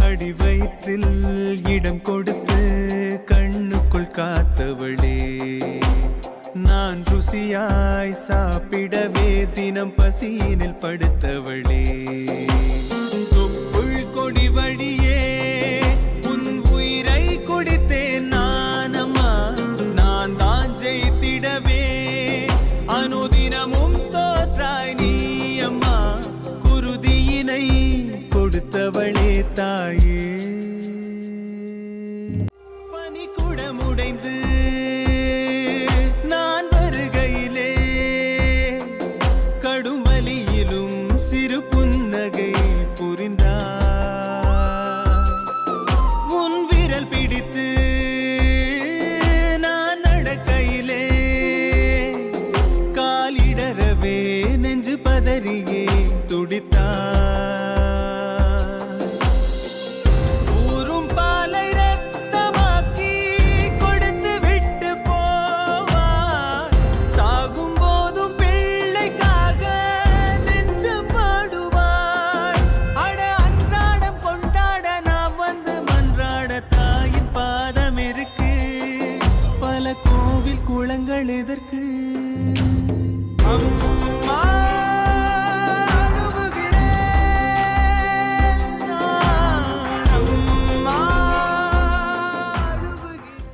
அடி வயிற்றில் இடம் கொடுத்து கண்ணுக்குள் காத்தவளே, நான் ருசியாய் சாப்பிடவே தினம் பசியினில் படுத்தவளே, தொப்புள் கொடி வழியே உன் உயிரை குடித்தேன் நானம்மா, நான் தான் ஜெயித்திடவே அனுதினமும் தோற்றாய் நீ அம்மா, குருதியினை கொடுத்தவளே தாயே. பனி கூட முடைந்து நான் வருகையிலே கடும் வலியிலும் சிறு புன்னகை புரிந்தாய், உன் விரல் பிடித்து நான் நடக்கையிலே காலிடறவே நெஞ்சு பதறியே துடித்தாய், கோவில் குளங்கள் எதற்கு?